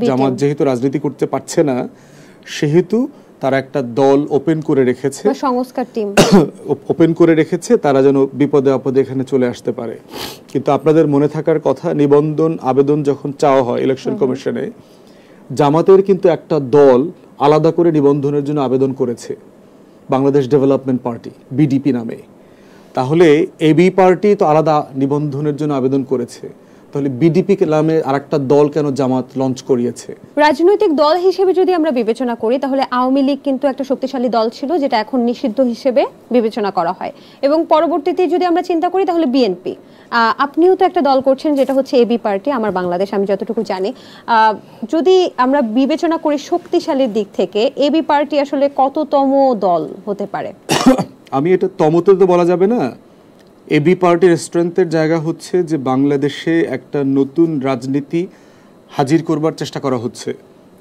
জামাত যেহেতু রাজনীতি করতে পারছে না, সেহেতু তারা একটা দল ওপেন করে রেখেছে, সংস্কার টিম ওপেন করে রেখেছে, তারা যেন বিপদে আপদে এখানে চলে আসতে পারে। কিন্তু আপনাদের মনে থাকার কথা, নিবন্ধন আবেদন যখন চাওয়া হয় ইলেকশন কমিশনে, জামাতের কিন্তু একটা দল আলাদা করে নিবন্ধনের জন্য আবেদন করেছে, বাংলাদেশ ডেভেলপমেন্ট পার্টি, বিডিপি নামে। তাহলে এবি পার্টি তো আলাদা নিবন্ধনের জন্য আবেদন করেছে, তাহলে বিডিপি নামে আরেকটা দল কেন জামাত লঞ্চ করিয়েছে? রাজনৈতিক দল হিসেবে যদি আমরা বিবেচনা করি, তাহলে আওয়ামী লীগ কিন্তু একটা শক্তিশালী দল ছিল, যেটা এখন নিষিদ্ধ হিসেবে বিবেচনা করা হয়। এবং পরবর্তীতে যদি আমরা চিন্তা করি, তাহলে বিএনপি, আপনিও তো একটা দল করছেন যেটা হচ্ছে এবি পার্টি, আমার বাংলাদেশ, আমি যতটুকু জানি। যদি আমরা বিবেচনা করি শক্তিশালীর দিক থেকে, এবি পার্টি আসলে কততম দল হতে পারে? আমি এটা তমতে তো বলা যাবে না। এবি পার্টির স্ট্রেংথের জায়গা হচ্ছে যে বাংলাদেশে একটা নতুন রাজনীতি হাজির করবার চেষ্টা করা হচ্ছে,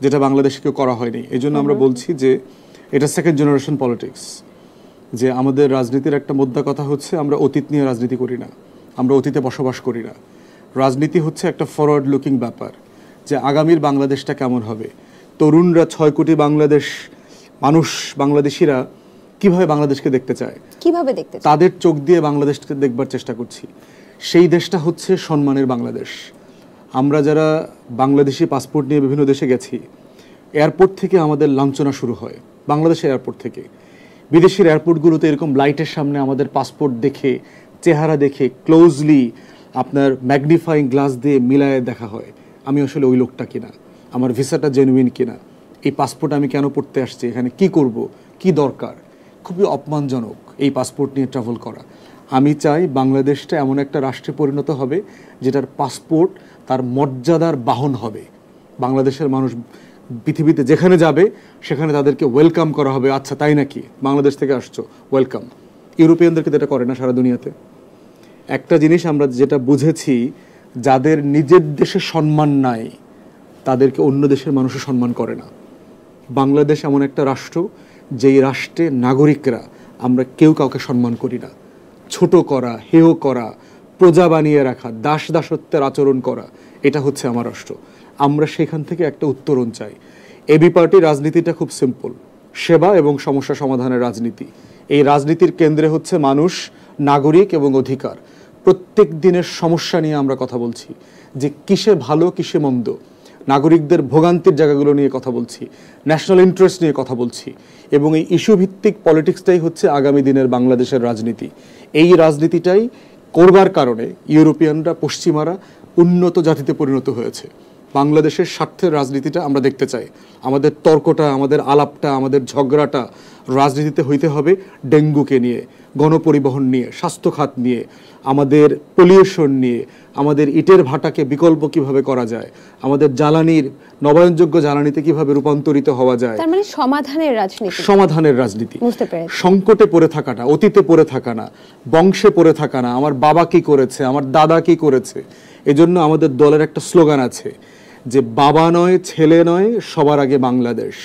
যেটা বাংলাদেশে কেউ করা হয়নি। এই জন্য আমরা বলছি যে এটা সেকেন্ড জেনারেশন পলিটিক্স। যে আমাদের রাজনীতির একটা মোদ্দা কথা হচ্ছে, আমরা অতীত নিয়ে রাজনীতি করি না, আমরা অতীতে বসবাস করি না। রাজনীতি হচ্ছে একটা ফরওয়ার্ড লুকিং ব্যাপার, যে আগামীর বাংলাদেশটা কেমন হবে। তরুণরা 6 কোটি বাংলাদেশিরা কিভাবে বাংলাদেশকে দেখতে চায়, কিভাবে দেখতে চায়, তাদের চোখ দিয়ে বাংলাদেশকে দেখবার চেষ্টা করছি। সেই দেশটা হচ্ছে সম্মানের বাংলাদেশ। আমরা যারা বাংলাদেশি পাসপোর্ট নিয়ে বিভিন্ন দেশে গেছি, এয়ারপোর্ট থেকে আমাদের লাঞ্ছনা শুরু হয়, বাংলাদেশের এয়ারপোর্ট থেকে। বিদেশের এয়ারপোর্টগুলোতে এরকম লাইটের সামনে আমাদের পাসপোর্ট দেখে, চেহারা দেখে, ক্লোজলি আপনার ম্যাগনিফাইং গ্লাস দিয়ে মিলায়ে দেখা হয় আমি আসলে ওই লোকটা কিনা, আমার ভিসাটা জেনুইন কিনা, এই পাসপোর্ট আমি কেন পড়তে আসছি, এখানে কি করব, কি দরকার। খুবই অপমানজনক এই পাসপোর্ট নিয়ে ট্রাভেল করা। আমি চাই বাংলাদেশটা এমন একটা রাষ্ট্রে পরিণত হবে যেটার পাসপোর্ট তার মর্যাদার বাহন হবে। বাংলাদেশের মানুষ পৃথিবীতে যেখানে যাবে সেখানে তাদেরকে ওয়েলকাম করা হবে। আচ্ছা তাই নাকি, বাংলাদেশ থেকে আসছো, ওয়েলকাম। ইউরোপিয়ানদেরকে যেটা করে না সারা দুনিয়াতে। একটা জিনিস আমরা যেটা বুঝেছি, যাদের নিজের দেশে সম্মান নাই তাদেরকে অন্য দেশের মানুষও সম্মান করে না। বাংলাদেশ এমন একটা রাষ্ট্র, যেই রাষ্ট্রে নাগরিকরা আমরা কেউ কাউকে সম্মান করি না। ছোট করা, হেয় করা, প্রজা বানিয়ে রাখা, দাসত্বের আচরণ করা, এটা হচ্ছে আমার রাষ্ট্র। আমরা সেখান থেকে একটা উত্তরণ চাই। এবি পার্টির রাজনীতিটা খুব সিম্পল, সেবা এবং সমস্যা সমাধানের রাজনীতি। এই রাজনীতির কেন্দ্রে হচ্ছে মানুষ, নাগরিক এবং অধিকার। প্রত্যেক দিনের সমস্যা নিয়ে আমরা কথা বলছি, যে কিসে ভালো কিসে মন্দ, নাগরিকদের ভোগান্তির জায়গাগুলো নিয়ে কথা বলছি, ন্যাশনাল ইন্টারেস্ট নিয়ে কথা বলছি। এবং এই ইস্যু ভিত্তিক পলিটিক্সটাই হচ্ছে আগামী দিনের বাংলাদেশের রাজনীতি। এই রাজনীতিটাই করবার কারণে ইউরোপিয়ানরা, পশ্চিমারা উন্নত জাতিতে পরিণত হয়েছে। বাংলাদেশের স্বার্থের রাজনীতিটা আমরা দেখতে চাই। আমাদের তর্কটা, আমাদের আলাপটা, আমাদের ঝগড়াটা রাজনীতিতে হইতে হবে ডেঙ্গুকে নিয়ে, গণপরিবহন নিয়ে, স্বাস্থ্য খাত নিয়ে, আমাদের পলিউশন নিয়ে, আমাদের ইটের ভাটাকে বিকল্প কিভাবে করা যায়, আমাদের জ্বালানির, নবায়নযোগ্য জ্বালানিতে কিভাবে রূপান্তরিত হওয়া যায়। তার মানে সমাধানের রাজনীতি, সমাধানের রাজনীতি। বুঝতে পেরেছি। সংকটে পড়ে থাকাটা, অতীতে পড়ে থাকা না, বংশে পড়ে থাকা না, আমার বাবা কি করেছে, আমার দাদা কি করেছে। এজন্য আমাদের দলের একটা স্লোগান আছে, যে বাবা নয়, ছেলে নয়, সবার আগে বাংলাদেশ।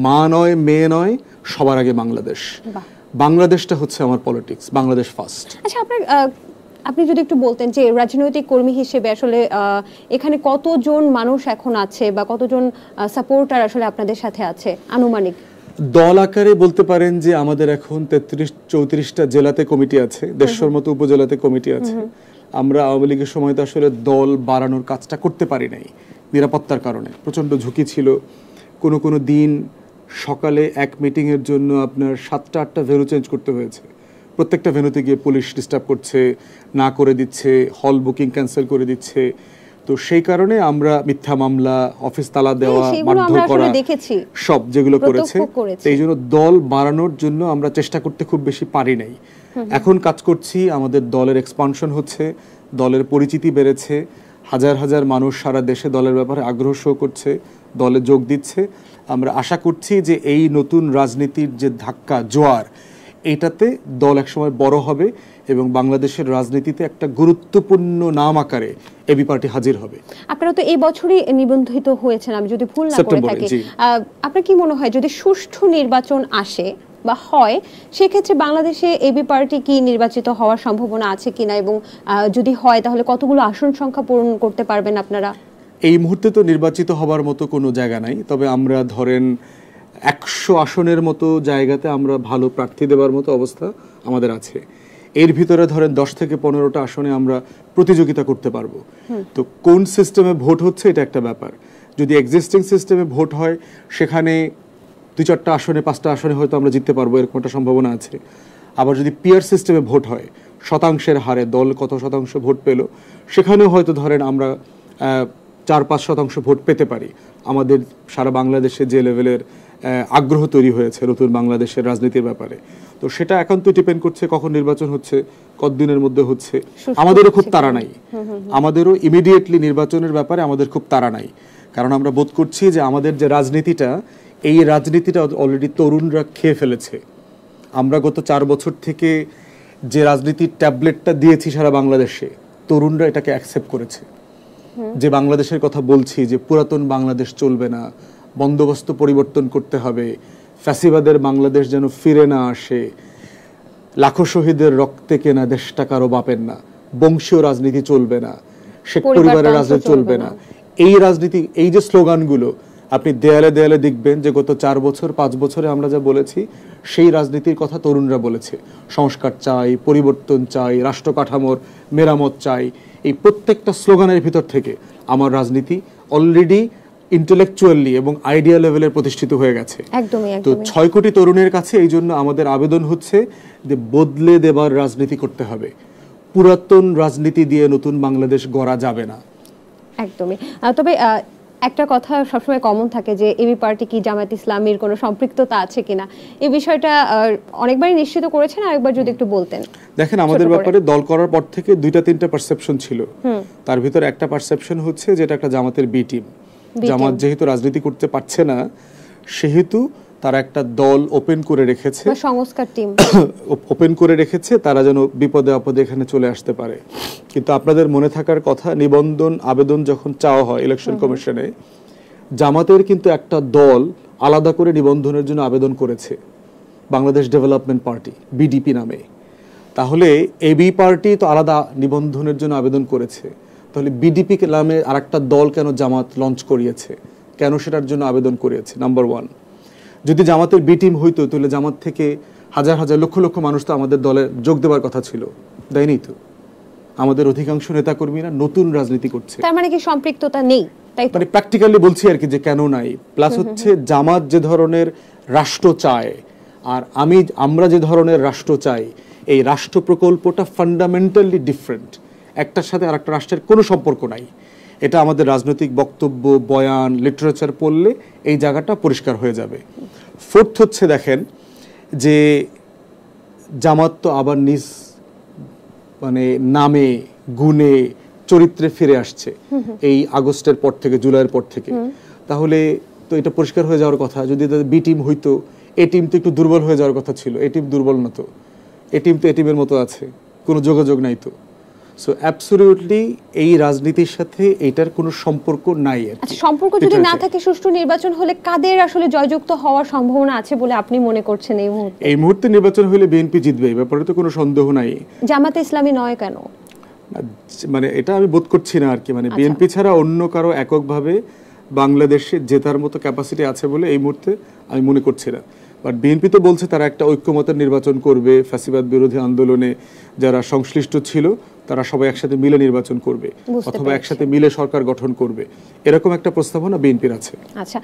মা নয়, মেয়ে নয়, সবার আগে বাংলাদেশ। বাংলাদেশটা হচ্ছে আমার পলিটিক্স, বাংলাদেশ ফার্স্ট। আচ্ছা, আপনি যদি একটু বলতেন যে রাজনৈতিক কর্মী হিসেবে আসলে এখানে কতজন মানুষ এখন আছে, বা কতজন সাপোর্টার আসলে আপনাদের সাথে আছে আনুমানিক? দল আকারে বলতে পারেন যে আমাদের এখন 33-34টা জেলাতে কমিটি আছে, 150 মতো উপজেলাতে কমিটি আছে। আমরা আওয়ামী লীগের সময় তো আসলে দল বাড়ানোর কাজটা করতে পারি নাই, নিরাপত্তার কারণে প্রচণ্ড ঝুঁকি ছিল। কোনো দিন সকালে এক মিটিংয়ের জন্য আপনার 7টা-8টা ভেন্যু চেঞ্জ করতে হয়েছে। প্রত্যেকটা ভেন্যুতে গিয়ে পুলিশ ডিস্টার্ব করছে, না করে দিচ্ছে, হল বুকিং ক্যান্সেল করে দিচ্ছে। তো সেই কারণে আমরা মিথ্যা মামলা, অফিস তালা দেওয়া, মারধর করা, সব যেগুলো করেছে। এই জন্য দল বাড়ানোর জন্য আমরা চেষ্টা করতে খুব বেশি পারি নাই। এখন কাজ করছি, আমাদের দলের এক্সপানশন হচ্ছে, দলের পরিচিতি বেড়েছে, হাজার হাজার মানুষ সারা দেশে দলের ব্যাপারে আগ্রহ শো করছে, দলে যোগ দিচ্ছে। আমরা আশা করছি যে এই নতুন রাজনীতির যে ধাক্কা, জোয়ার, এটাতে দল একসময় বড় হবে এবং বাংলাদেশের রাজনীতিতে একটা গুরুত্বপূর্ণ নাম আকারে এবি পার্টি হাজির হবে। আপনারা তো এই বছরই নিবন্ধিত হয়েছেন, আমি যদি ভুল না করে থাকি। আপনার কি মনে হয় যদি সুষ্ঠু নির্বাচন আসে বা হয়, সেক্ষেত্রে বাংলাদেশে এবি পার্টি কি নির্বাচিত হওয়ার সম্ভাবনা আছে কিনা, এবং যদি হয় তাহলে কতগুলো আসন সংখ্যা পূরণ করতে পারবেন আপনারা? এই মুহূর্তে তো নির্বাচিত হবার মতো কোনো জায়গা নাই, তবে আমরা ধরেন 100 আসনের মতো জায়গাতে আমরা ভালো প্রার্থী দেওয়ার মতো অবস্থা আমাদের আছে। এর ভিতরে ধরেন 10 থেকে 15টা আসনে আমরা প্রতিযোগিতা করতে পারবো। তো কোন সিস্টেমে ভোট হচ্ছে এটা একটা ব্যাপার। যদি এক্সিস্টিং সিস্টেমে ভোট হয় সেখানে 2-4টা আসনে 5টা আসনে হয়তো আমরা জিততে পারবো, এরকম একটা সম্ভাবনা আছে। আবার যদি পিয়ার সিস্টেমে ভোট হয়, শতাংশের হারে দল কত শতাংশ ভোট পেল, সেখানেও হয়তো ধরেন আমরা 4-5% ভোট পেতে পারি। আমাদের সারা বাংলাদেশে যে লেভেলের আগ্রহ তৈরি হয়েছে নতুন বাংলাদেশের রাজনীতির ব্যাপারে, তো সেটা এখন তো ডিপেন্ড করছে কখন নির্বাচন হচ্ছে, কতদিনের মধ্যে হচ্ছে। আমাদেরও খুব তাড়া নাই, আমাদেরও ইমিডিয়েটলি নির্বাচনের ব্যাপারে আমাদের খুব তাড়া নাই, কারণ আমরা বোধ করছি যে আমাদের যে রাজনীতিটা, এই রাজনীতিটা অলরেডি তরুণরা খেয়ে ফেলেছে। আমরা গত 4 বছর থেকে যে রাজনীতির ট্যাবলেটটা দিয়েছি সারা বাংলাদেশে, তরুণরা এটাকে অ্যাকসেপ্ট করেছে। যে বাংলাদেশের কথা বলছি, যে পুরাতন বাংলাদেশ চলবে না, বন্দোবস্ত পরিবর্তন করতে হবে, ফ্যাসিবাদের বাংলাদেশ যেন ফিরে না আসে, লাখো শহীদের রক্তে কেনা দেশটা কারো বাপের না, বংশীয় রাজনীতি চলবে না, শেখ পরিবারের রাজনীতি চলবে না, এই রাজনীতি, এই যে স্লোগানগুলো আপনি দেয়ালে দেয়ালে দেখবেন যে গত 4 বছর 5 বছরে আমরা যা বলেছি সেই রাজনীতির কথা তরুণরা বলেছে। সংস্কার চাই, পরিবর্তন চাই, রাষ্ট্র কাঠামোর মেরামত চাই, এই প্রত্যেকটা স্লোগানের ভিতর থেকে আমার রাজনীতি অলরেডি ইন্টেলেকচুয়ালি এবং আইডিয়া লেভেলের প্রতিষ্ঠিত হয়ে গেছে। তো 6 কোটি তরুণের কাছে এই জন্য আমাদের আবেদন হচ্ছে যে বদলে দেবার রাজনীতি করতে হবে, পুরাতন রাজনীতি দিয়ে নতুন বাংলাদেশ গড়া যাবে না। একদমই। তবে একটা কথা সবসময় কমন থাকে যে এবি পার্টি কি জামায়াত ইসলামীর কোনো সম্পৃক্ততা আছে কিনা, এই বিষয়টা অনেকবারই নিশ্চিত করেছেন, আরেকবার যদি একটু বলতেন। দেখেন, আমাদের ব্যাপারে দল করার পর থেকে 2-3টা পারসেপশন ছিল। তার ভিতর একটা পারসেপশন হচ্ছে যেটা একটা জামাতের বি টিম। জামাত যেহেতু রাজনীতি করতে পারছে না, সেহেতু তারা একটা দল ওপেন করে রেখেছে, সংস্কার টিম ওপেন করে রেখেছে, তারা যেন বিপদে আপদে এখানে চলে আসতে পারে। কিন্তু আপনাদের মনে থাকার কথা, নিবন্ধন আবেদন যখন চাওয়া হয় ইলেকশন কমিশনে, জামাতের কিন্তু একটা দল আলাদা করে নিবন্ধনের জন্য আবেদন করেছে, বাংলাদেশ ডেভেলপমেন্ট পার্টি, বিডিপি নামে। তাহলে এবি পার্টি তো আলাদা নিবন্ধনের জন্য আবেদন করেছে, তাহলে বিডিপি নামে আরেকটা দল কেন জামাত লঞ্চ করিয়েছে, কেন সেটার জন্য আবেদন করিয়েছে? নাম্বার 1, যদি জামাতের বি টিম হইতো তাহলে জামাত থেকে হাজার হাজার লক্ষ লক্ষ মানুষ তো আমাদের দলে যোগ দেওয়ার কথা ছিল, দেয়নি তো। আমাদের অধিকাংশ নেতাকর্মীরা নতুন রাজনীতি করছে। তার মানে কি সম্পৃক্ততা নেই? মানে প্র্যাকটিক্যালি বলছি আর কি, যে কেন নাই। প্লাস হচ্ছে জামাত যে ধরনের রাষ্ট্র চায় আর আমরা যে ধরনের রাষ্ট্র চাই, এই রাষ্ট্র প্রকল্পটা ফান্ডামেন্টালি ডিফারেন্ট, একটার সাথে আর একটা রাষ্ট্রের কোনো সম্পর্ক নাই। এটা আমাদের রাজনৈতিক বক্তব্য, বয়ান, লিটারেচার পড়লে এই জায়গাটা পরিষ্কার হয়ে যাবে। 4th হচ্ছে, দেখেন যে জামাত তো আবার নিজ মানে নামে গুণে চরিত্রে ফিরে আসছে এই আগস্টের পর থেকে, জুলাইয়ের পর থেকে। তাহলে তো এটা পরিষ্কার হয়ে যাওয়ার কথা, যদি বি টিম হইতো, এ টিম তো একটু দুর্বল হয়ে যাওয়ার কথা ছিল। এ টিম দুর্বল না তো, এ টিম তো এ টিমের মতো আছে, কোনো যোগাযোগ নাই তো। সো অ্যাবসলিউটলি এই রাজনীতির সাথে এটার কোনো সম্পর্ক নাই। আচ্ছা, সম্পর্ক যদি না থাকে, সুষ্ঠু নির্বাচন হলে কাদের আসলে জয়যুক্ত হওয়ার সম্ভাবনা আছে বলে আপনি মনে করছেন এই মুহূর্তে? এই মুহূর্তে নির্বাচন হলে বিএনপি জিতবে, এই ব্যাপারে তো কোনো সন্দেহ নাই। জামাতে ইসলামী নয় কেন? মানে এটা আমি বোধ করছি না আর কি, মানে বিএনপি ছাড়া অন্য কারো এককভাবে বাংলাদেশে জেতার মতো ক্যাপাসিটি আছে বলে এই মুহূর্তে আমি মনে করছি না। বাট বিএনপি তো বলছে তারা একটা ঐক্যমতের নির্বাচন করবে, ফ্যাসিবাদ বিরোধী আন্দোলনে যারা সংশ্লিষ্ট ছিল তারা সবাই একসাথে মিলে নির্বাচন করবে, অথবা একসাথে মিলে সরকার গঠন করবে, এরকম একটা প্রস্তাবনা বিএনপির আছে। আচ্ছা,